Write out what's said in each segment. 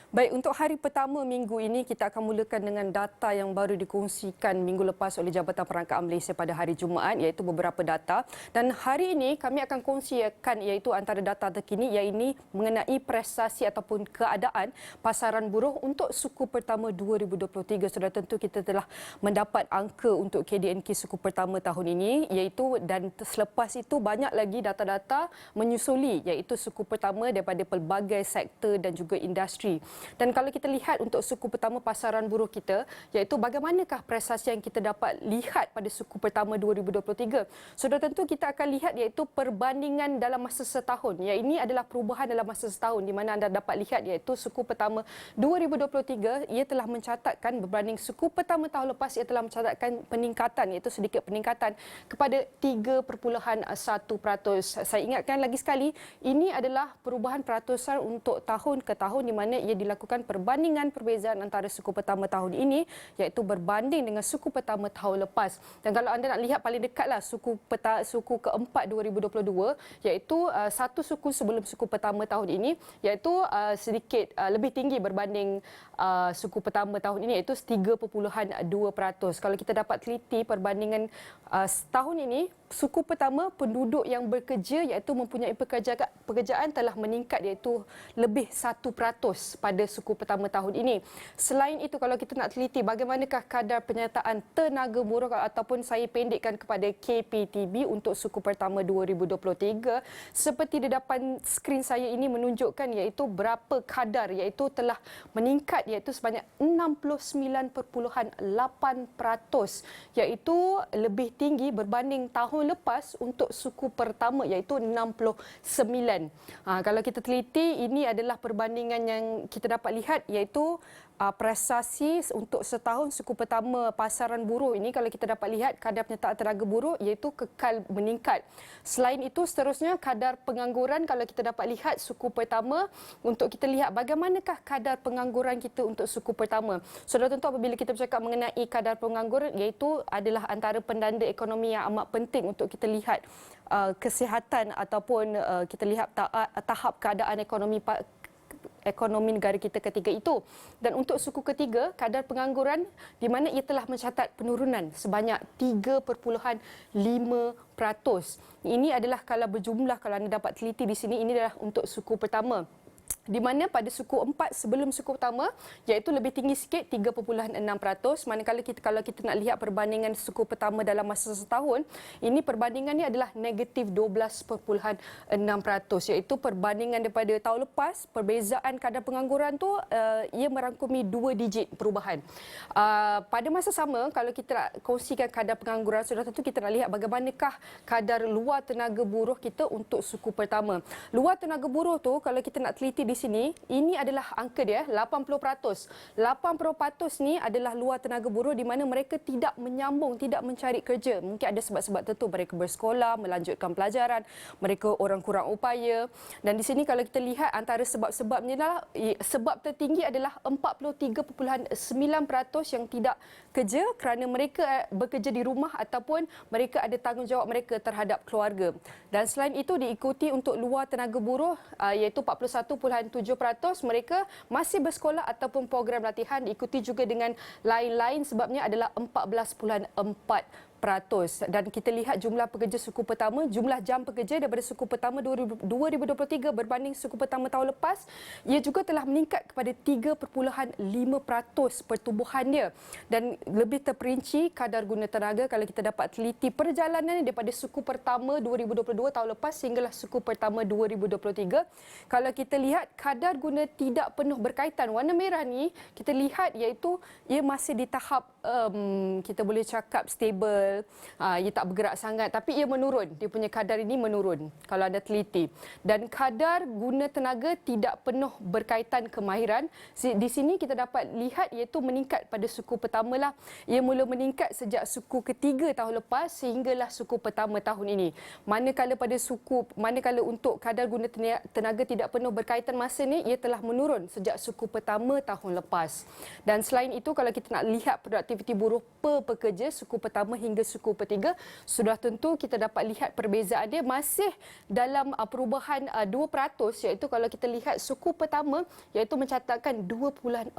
Baik, untuk hari pertama minggu ini kita akan mulakan dengan data yang baru dikongsikan minggu lepas oleh Jabatan Perangkaan Malaysia pada hari Jumaat, iaitu beberapa data. Dan hari ini kami akan kongsikan iaitu antara data terkini iaitu mengenai prestasi ataupun keadaan pasaran buruh untuk suku pertama 2023. Sudah tentu kita telah mendapat angka untuk KDNK suku pertama tahun ini iaitu, dan selepas itu banyak lagi data-data menyusuli iaitu suku pertama daripada pelbagai sektor dan juga industri. Dan kalau kita lihat untuk suku pertama pasaran buruh kita, iaitu bagaimanakah prestasi yang kita dapat lihat pada suku pertama 2023. Sudah tentu kita akan lihat iaitu perbandingan dalam masa setahun. Ya, ini adalah perubahan dalam masa setahun di mana anda dapat lihat iaitu suku pertama 2023 ia telah mencatatkan berbanding suku pertama tahun lepas ia telah mencatatkan peningkatan iaitu sedikit peningkatan kepada 3.1%. Saya ingatkan lagi sekali, ini adalah perubahan peratusan untuk tahun ke tahun di mana ia dilakukan perbandingan perbezaan antara suku pertama tahun ini iaitu berbanding dengan suku pertama tahun lepas. Dan kalau anda nak lihat paling dekatlah suku keempat 2022 iaitu satu suku sebelum suku pertama tahun ini iaitu sedikit lebih tinggi berbanding suku pertama tahun ini iaitu 3.2%. Kalau kita dapat teliti perbandingan tahun ini, suku pertama penduduk yang bekerja iaitu mempunyai pekerjaan telah meningkat iaitu lebih 1% pada suku pertama tahun ini. Selain itu, kalau kita nak teliti bagaimanakah kadar penyertaan tenaga buruh ataupun saya pendekkan kepada KPTB untuk suku pertama 2023, seperti di depan skrin saya ini menunjukkan iaitu berapa kadar iaitu telah meningkat iaitu sebanyak 69.8%, iaitu lebih tinggi berbanding tahun lepas untuk suku pertama iaitu 69. Kalau kita teliti, ini adalah perbandingan yang kita dapat lihat iaitu prestasi untuk setahun suku pertama pasaran buruh ini. Kalau kita dapat lihat kadar penyertaan tenaga buruh iaitu kekal meningkat. Selain itu seterusnya kadar pengangguran, kalau kita dapat lihat suku pertama, untuk kita lihat bagaimanakah kadar pengangguran kita untuk suku pertama. Sudah tentu apabila kita bercakap mengenai kadar pengangguran iaitu adalah antara pendanda ekonomi yang amat penting untuk kita lihat kesihatan ataupun kita lihat tahap keadaan ekonomi negara kita ketika itu. Dan untuk suku ketiga, kadar pengangguran di mana ia telah mencatat penurunan sebanyak 3.5%. Ini adalah kalau berjumlah, kalau anda dapat teliti di sini, ini adalah untuk suku pertama. Di mana pada suku 4 sebelum suku pertama iaitu lebih tinggi sikit 3.6%, manakala kalau kita nak lihat perbandingan suku pertama dalam masa setahun, ini perbandingannya adalah negatif 12.6%, iaitu perbandingan daripada tahun lepas. Perbezaan kadar pengangguran tu ia merangkumi 2 digit perubahan. Pada masa sama, kalau kita nak kongsikan kadar pengangguran, sudah tentu kita nak lihat bagaimanakah kadar luar tenaga buruh kita untuk suku pertama. Luar tenaga buruh tu kalau kita nak teliti di sini, ini adalah angka dia 80%. 80% ni adalah luar tenaga buruh di mana mereka tidak menyambung, tidak mencari kerja. Mungkin ada sebab-sebab tertentu, mereka bersekolah, melanjutkan pelajaran, mereka orang kurang upaya. Dan di sini kalau kita lihat antara sebab-sebabnya lah, sebab tertinggi adalah 43.9% yang tidak kerja kerana mereka bekerja di rumah ataupun mereka ada tanggungjawab mereka terhadap keluarga. Dan selain itu diikuti untuk luar tenaga buruh iaitu 41.7% mereka masih bersekolah ataupun program latihan, diikuti juga dengan lain-lain sebabnya adalah 14.4%. Dan kita lihat jumlah pekerja suku pertama, jumlah jam pekerja daripada suku pertama 2023 berbanding suku pertama tahun lepas, ia juga telah meningkat kepada 3.5% pertumbuhannya. Dan lebih terperinci kadar guna tenaga, kalau kita dapat teliti perjalanan daripada suku pertama 2022 tahun lepas sehinggalah suku pertama 2023, kalau kita lihat kadar guna tidak penuh berkaitan, warna merah ni kita lihat iaitu ia masih di tahap kita boleh cakap stable. Ia tak bergerak sangat, tapi ia menurun. Dia punya kadar ini menurun kalau anda teliti. Dan kadar guna tenaga tidak penuh berkaitan kemahiran, di sini kita dapat lihat iaitu meningkat pada suku pertama lah. Ia mula meningkat sejak suku ketiga tahun lepas sehinggalah suku pertama tahun ini. Manakala untuk kadar guna tenaga tidak penuh berkaitan masa ni, ia telah menurun sejak suku pertama tahun lepas. Dan selain itu, kalau kita nak lihat produktiviti buruh per pekerja suku pertama hingga hingga suku per 3, sudah tentu kita dapat lihat perbezaan dia masih dalam perubahan 2%, iaitu kalau kita lihat suku pertama iaitu mencatatkan 2.4%,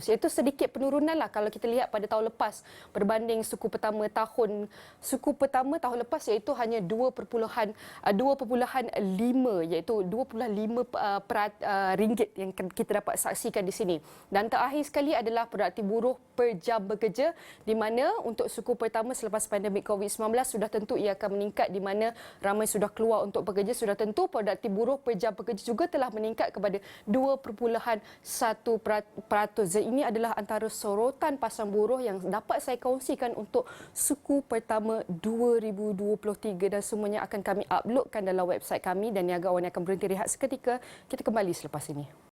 iaitu sedikit penurunan lah kalau kita lihat pada tahun lepas berbanding suku pertama tahun lepas iaitu hanya 2.5, iaitu 25 ringgit yang kita dapat saksikan di sini. Dan terakhir sekali adalah produktif buruh per jam bekerja, di mana untuk suku pertama selepas pandemik COVID-19 sudah tentu ia akan meningkat, di mana ramai sudah keluar untuk bekerja. Sudah tentu produktif buruh per jam bekerja juga telah meningkat kepada 2.1%. Dan ini adalah antara sorotan pasang buruh yang dapat saya kongsikan untuk suku pertama 2023, dan semuanya akan kami uploadkan dalam website kami, dan niaga awam akan berhenti rehat seketika. Kita kembali selepas ini.